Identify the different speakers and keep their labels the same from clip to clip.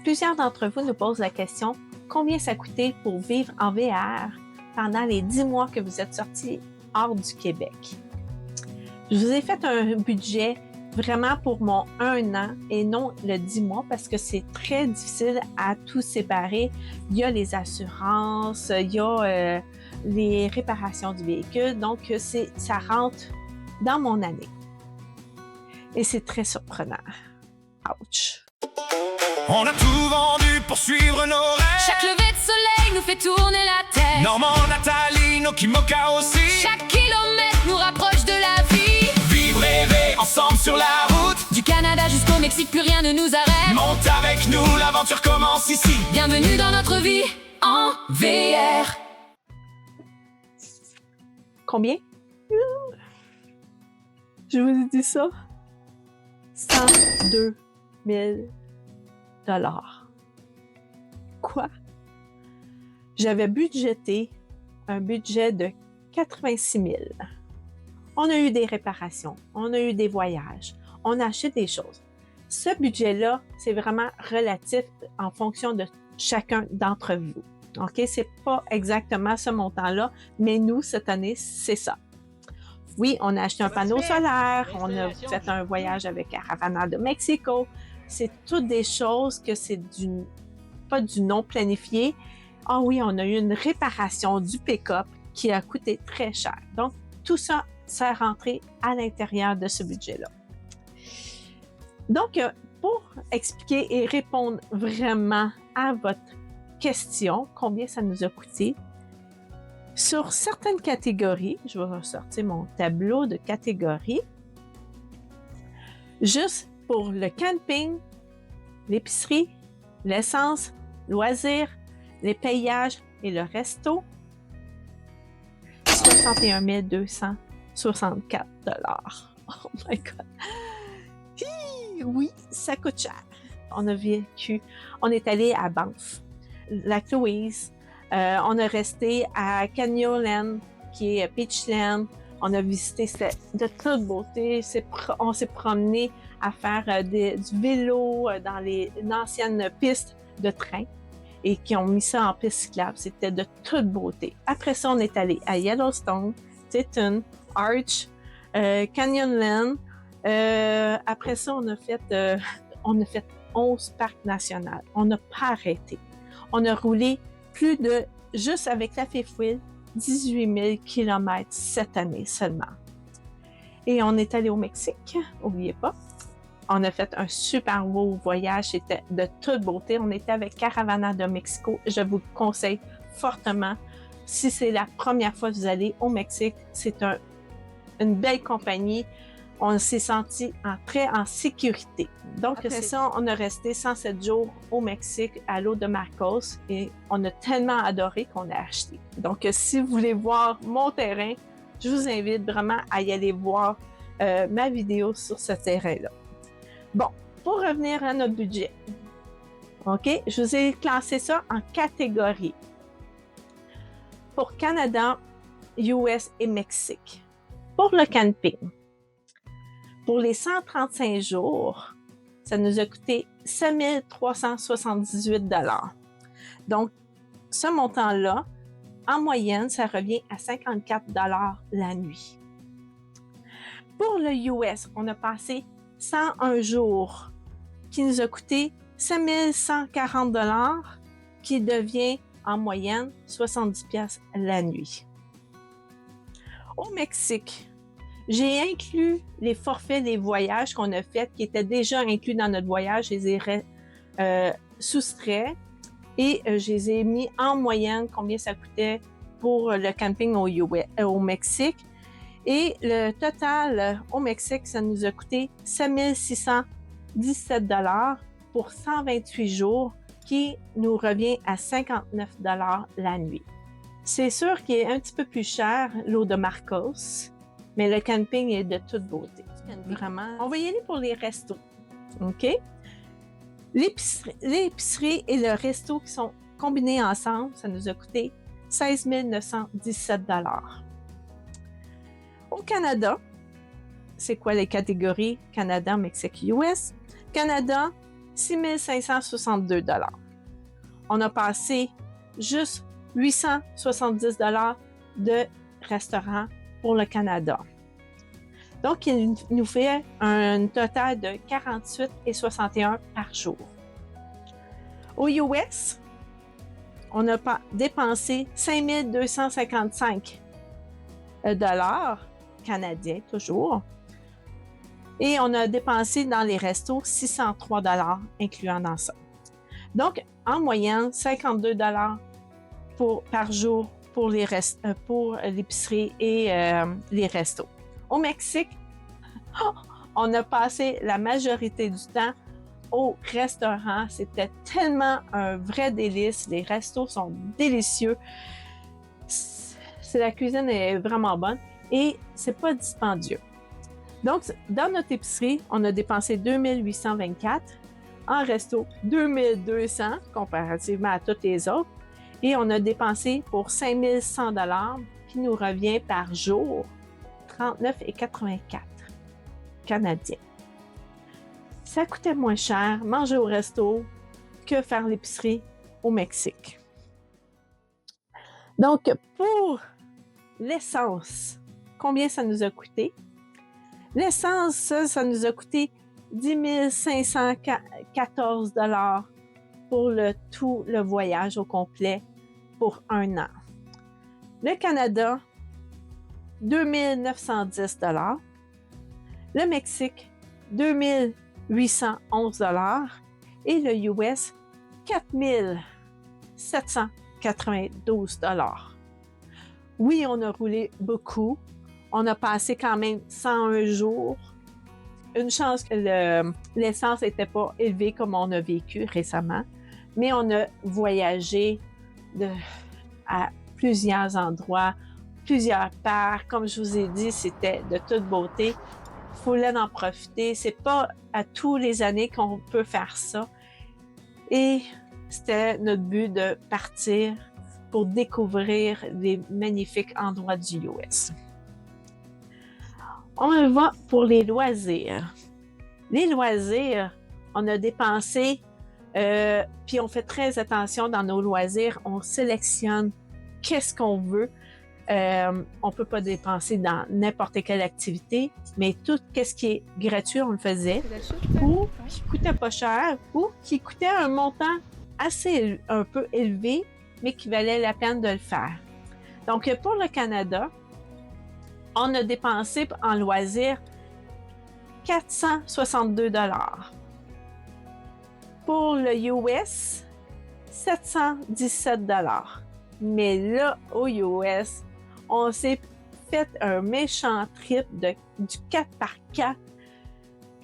Speaker 1: Plusieurs d'entre vous nous posent la question « Combien ça coûtait pour vivre en VR pendant les 10 mois que vous êtes sortis hors du Québec? » Je vous ai fait un budget vraiment pour mon 1 an et non le 10 mois parce que c'est très difficile à tout séparer. Il y a les assurances, il y a les réparations du véhicule, donc ça rentre dans mon année. Et c'est très surprenant. Ouch!
Speaker 2: On a tout vendu pour suivre nos rêves.
Speaker 3: Chaque lever de soleil nous fait tourner la tête.
Speaker 2: Normand, Nathalie, Nokimoka aussi.
Speaker 3: Chaque kilomètre nous rapproche de la vie.
Speaker 2: Vivre, rêver, ensemble sur la route.
Speaker 3: Du Canada jusqu'au Mexique, plus rien ne nous arrête.
Speaker 2: Monte avec nous, l'aventure commence ici.
Speaker 3: Bienvenue dans notre vie en VR.
Speaker 1: Combien? Je vous ai dit ça. 102 000 $. Quoi? J'avais budgété un budget de 86 000. On a eu des réparations, on a eu des voyages, on a acheté des choses. Ce budget-là, c'est vraiment relatif en fonction de chacun d'entre vous. OK? C'est pas exactement ce montant-là, mais nous, cette année, c'est ça. Oui, on a acheté un panneau solaire, on a fait un voyage avec Caravana de Mexico. C'est toutes des choses que c'est pas du non planifié. Ah oui, on a eu une réparation du pick-up qui a coûté très cher. Donc, tout ça, ça est rentré à l'intérieur de ce budget-là. Donc, pour expliquer et répondre vraiment à votre question, combien ça nous a coûté, sur certaines catégories, je vais ressortir mon tableau de catégories, juste pour le camping, l'épicerie, l'essence, loisirs, les payages et le resto, 61 264 $. Oh my God! Oui, ça coûte cher. On a vécu, on est allé à Banff, Lac-Louise, on a resté à Canyonland, qui est Peachland. On a visité, c'était de toute beauté. On s'est promené à faire du vélo dans une ancienne piste de train et qui ont mis ça en piste cyclable. C'était de toute beauté. Après ça, on est allé à Yellowstone, Teton, Arch, Canyonland. Après ça, on a fait 11 parcs nationaux. On n'a pas arrêté. On a roulé juste avec la fifth wheel, 18 000 km cette année seulement. Et on est allé au Mexique, n'oubliez pas. On a fait un super beau voyage, c'était de toute beauté. On était avec Caravana de Mexico. Je vous le conseille fortement. Si c'est la première fois que vous allez au Mexique, c'est une belle compagnie. On s'est senti très en sécurité. Donc, après ça, on a resté 107 jours au Mexique, à l'eau de Marcos, et on a tellement adoré qu'on a acheté. Donc, si vous voulez voir mon terrain, je vous invite vraiment à y aller voir ma vidéo sur ce terrain-là. Bon, pour revenir à notre budget, OK, je vous ai classé ça en catégories. Pour Canada, US et Mexique. Pour le camping, pour les 135 jours, ça nous a coûté 7 378 $. Donc, ce montant-là, en moyenne, ça revient à 54 $ la nuit. Pour le US, on a passé 101 jours, qui nous a coûté 5 140 $, qui devient en moyenne 70 $ la nuit. Au Mexique, j'ai inclus les forfaits des voyages qu'on a faits, qui étaient déjà inclus dans notre voyage. Je les ai soustraits et je les ai mis en moyenne combien ça coûtait pour le camping au Mexique. Et le total au Mexique, ça nous a coûté 7 617 $ pour 128 jours, qui nous revient à 59 $ la nuit. C'est sûr qu'il est un petit peu plus cher, l'eau de Marcos, mais le camping est de toute beauté. Vraiment. On va y aller pour les restos. OK? L'épicerie et le resto qui sont combinés ensemble, ça nous a coûté 16 917 $. Au Canada, c'est quoi les catégories Canada, Mexique, US? Canada, 6 562 $. On a passé juste 870 $ de restaurant pour le Canada. Donc, il nous fait un total de 48,61 $ par jour. Au US, on a dépensé 5 255 $ canadiens, toujours. Et on a dépensé dans les restos 603 $ incluant dans ça. Donc, en moyenne, 52 $ par jour pour l'épicerie et les restos. Au Mexique, on a passé la majorité du temps au restaurant. C'était tellement un vrai délice. Les restos sont délicieux. La cuisine est vraiment bonne et c'est pas dispendieux. Donc, dans notre épicerie, on a dépensé 2 824. En resto, 2 200 comparativement à toutes les autres. Et on a dépensé pour 5 100 $ qui nous revient par jour 39,84 $ canadiens. Ça coûtait moins cher manger au resto que faire l'épicerie au Mexique. Donc, pour l'essence, combien ça nous a coûté? L'essence, ça nous a coûté 10 514 $ pour tout le voyage au complet pour 1 an. Le Canada, 2 910 $. Le Mexique, 2 811 $ et le US, 4 792 $. Oui, on a roulé beaucoup. On a passé quand même 101 jours. Une chance que l'essence n'était pas élevée comme on a vécu récemment, mais on a voyagé à plusieurs endroits, plusieurs parcs. Comme je vous ai dit, c'était de toute beauté. Il fallait en profiter. C'est pas à tous les années qu'on peut faire ça. Et c'était notre but de partir pour découvrir les magnifiques endroits du US. On va pour les loisirs. Les loisirs, on a dépensé, puis on fait très attention dans nos loisirs. On sélectionne qu'est-ce qu'on veut. On ne peut pas dépenser dans n'importe quelle activité, mais tout ce qui est gratuit, on le faisait, ou qui ne coûtait pas cher, ou qui coûtait un montant un peu élevé, mais qui valait la peine de le faire. Donc, pour le Canada, on a dépensé en loisirs 462 $. Pour le US, 717 $. Mais là, au US, on s'est fait un méchant trip du 4x4.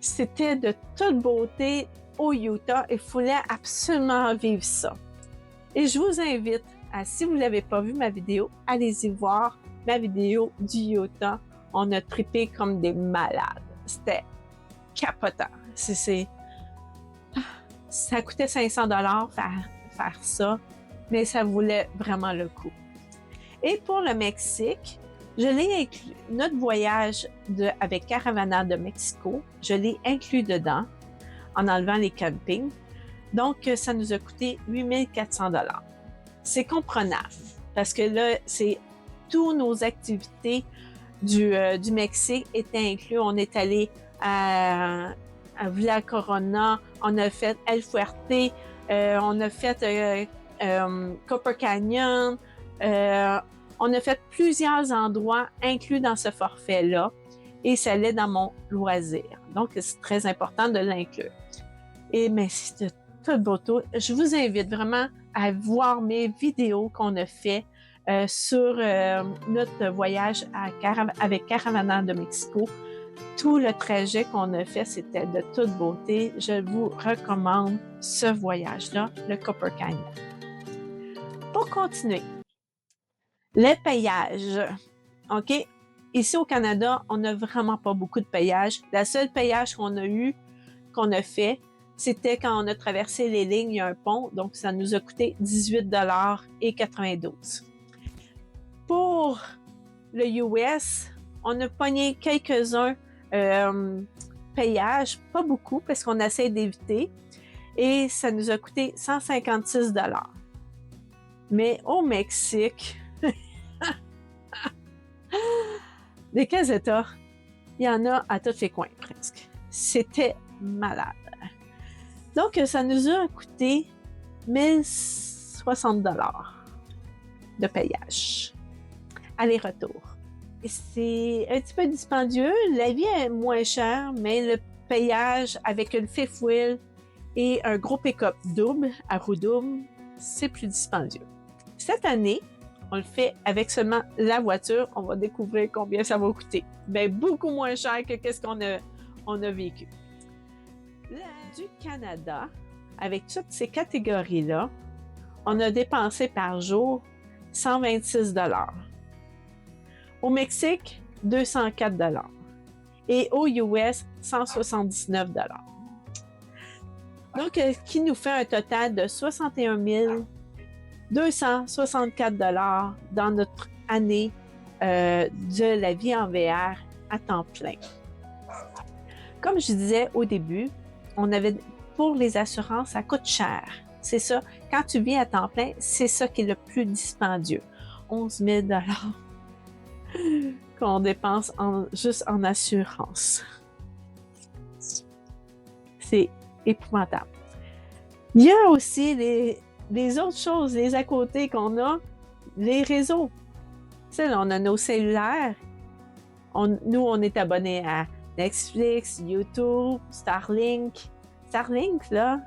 Speaker 1: C'était de toute beauté au Utah et il fallait absolument vivre ça. Et je vous invite si vous ne l'avez pas vu ma vidéo, allez-y voir ma vidéo du Utah. On a trippé comme des malades. C'était capotant. Ça coûtait 500 $ faire ça, mais ça valait vraiment le coup. Et pour le Mexique, je l'ai inclus, notre voyage avec Caravana de Mexico, je l'ai inclus dedans en enlevant les campings. Donc, ça nous a coûté 8 400 $. C'est comprenable parce que là, toutes nos activités du Mexique étaient incluses. On est allé à Villa Corona, on a fait El Fuerte, on a fait Copper Canyon, on a fait plusieurs endroits inclus dans ce forfait-là et ça allait dans mon loisir. Donc, c'est très important de l'inclure. Mais c'est de toute beauté. Je vous invite vraiment à voir mes vidéos qu'on a fait sur notre voyage avec Caravana de Mexico. Tout le trajet qu'on a fait, c'était de toute beauté. Je vous recommande ce voyage-là, le Copper Canyon. Pour continuer, les payages. OK? Ici au Canada, on n'a vraiment pas beaucoup de payages. La seule payage qu'on a fait, c'était quand on a traversé les lignes, il y a un pont, donc ça nous a coûté 18,92 $. Pour le US, on a pogné quelques-uns payages, pas beaucoup parce qu'on essaie d'éviter. et ça nous a coûté 156 $. Mais au Mexique, des casetas, il y en a à tous les coins presque. C'était malade. Donc, ça nous a coûté 1060 $ de payage. Aller-retour. C'est un petit peu dispendieux. La vie est moins chère, mais le payage avec une fifth wheel et un gros pick-up double à roue double, c'est plus dispendieux. Cette année, on le fait avec seulement la voiture. On va découvrir combien ça va coûter. Bien, beaucoup moins cher que ce qu'on a vécu. Du Canada, avec toutes ces catégories-là, on a dépensé par jour 126 $. Au Mexique, 204 $. Et aux US, 179 $. Donc, qui nous fait un total de 61 264 $ dans notre année de la vie en VR à temps plein. Comme je disais au début, pour les assurances, ça coûte cher. C'est ça. Quand tu vis à temps plein, c'est ça qui est le plus dispendieux. 11 000 $ qu'on dépense juste en assurance. C'est épouvantable. Il y a aussi les autres choses, les à côté qu'on a, les réseaux. Tu sais, là, on a nos cellulaires. Nous, on est abonnés à Netflix, YouTube, Starlink. Starlink, là,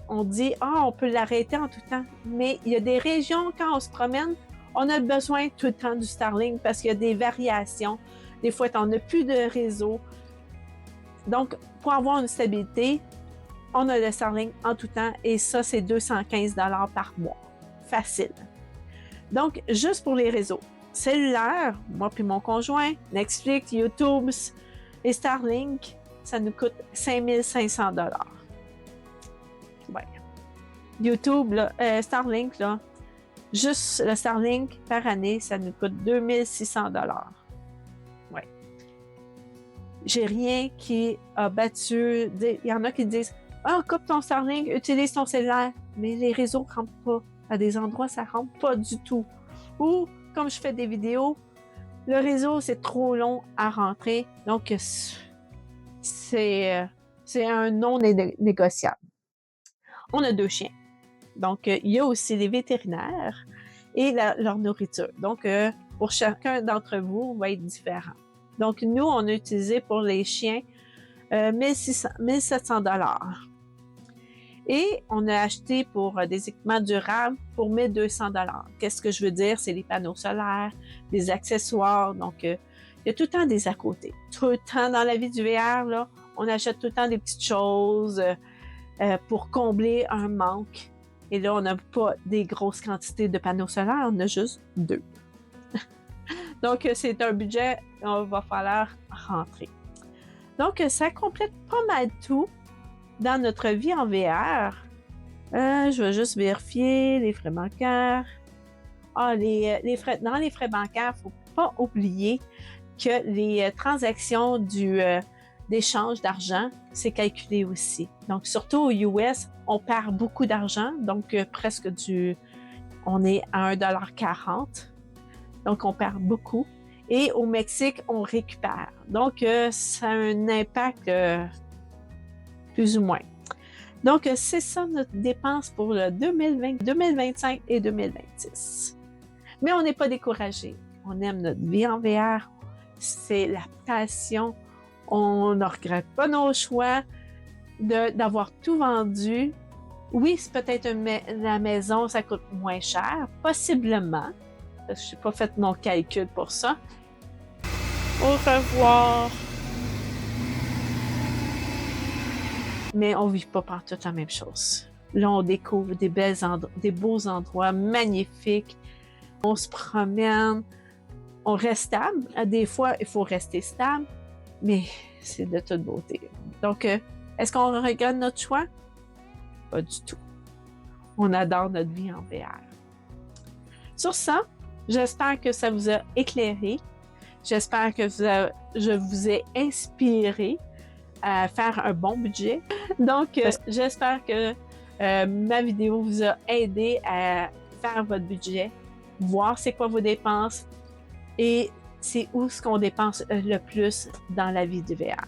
Speaker 1: on dit, on peut l'arrêter en tout temps. Mais il y a des régions, quand on se promène, on a besoin tout le temps du Starlink parce qu'il y a des variations. Des fois, on n'a plus de réseau. Donc, pour avoir une stabilité, on a le Starlink en tout temps et ça, c'est 215 $ par mois. Facile. Donc, juste pour les réseaux. Cellulaire, moi puis mon conjoint, Netflix, YouTube et Starlink, ça nous coûte 5 500 $. Ouais. YouTube, là, Starlink, là, juste le Starlink par année, ça nous coûte 2 600 $. Ouais. J'ai rien qui a battu. Il y en a qui disent coupe ton Starlink, utilise ton cellulaire. Mais les réseaux ne rentrent pas. À des endroits, ça ne rentre pas du tout. Ou, comme je fais des vidéos, le réseau, c'est trop long à rentrer. Donc, c'est un non négociable. On a 2 chiens. Donc, il y a aussi les vétérinaires et leur nourriture. Donc, pour chacun d'entre vous, va être différent. Donc, nous, on a utilisé pour les chiens 1700 $. Et on a acheté pour des équipements durables pour 1200 $. Qu'est-ce que je veux dire? C'est les panneaux solaires, des accessoires. Donc, il y a tout le temps des à côté. Tout le temps dans la vie du VR, là, on achète tout le temps des petites choses pour combler un manque. Et là, on n'a pas des grosses quantités de panneaux solaires, on a juste 2. Donc, c'est un budget qu'on va falloir rentrer. Donc, ça complète pas mal tout dans notre vie en VR. Je vais juste vérifier les frais bancaires. Dans les frais bancaires, il ne faut pas oublier que les transactions d'échange d'argent, c'est calculé aussi. Donc, surtout aux US, on perd beaucoup d'argent, donc on est à 1,40 $. Donc, on perd beaucoup. Et au Mexique, on récupère. Donc, ça a un impact plus ou moins. Donc, c'est ça notre dépense pour le 2025 et 2026. Mais on n'est pas découragé. On aime notre vie en VR. C'est la passion. On ne regrette pas nos choix d'avoir tout vendu. Oui, c'est peut-être la maison, ça coûte moins cher, possiblement. Parce que je n'ai pas fait mon calcul pour ça. Au revoir. Mais on ne vit pas partout la même chose. Là, on découvre des beaux endroits magnifiques. On se promène. On reste stable. Des fois, il faut rester stable, mais c'est de toute beauté. Donc, est-ce qu'on regrette notre choix? Pas du tout. On adore notre vie en VR. Sur ça, j'espère que ça vous a éclairé. J'espère que je vous ai inspiré à faire un bon budget. Donc, j'espère que ma vidéo vous a aidé à faire votre budget, voir c'est quoi vos dépenses et c'est où ce qu'on dépense le plus dans la vie du VR.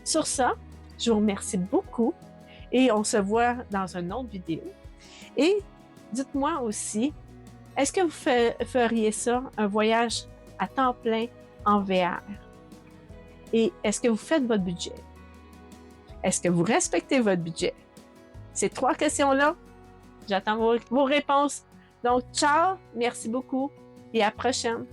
Speaker 1: Sur ça, je vous remercie beaucoup et on se voit dans une autre vidéo. Et dites-moi aussi, est-ce que vous feriez ça, un voyage à temps plein en VR? Et est-ce que vous faites votre budget? Est-ce que vous respectez votre budget? Ces 3 questions-là, j'attends vos réponses. Donc, ciao, merci beaucoup et à la prochaine.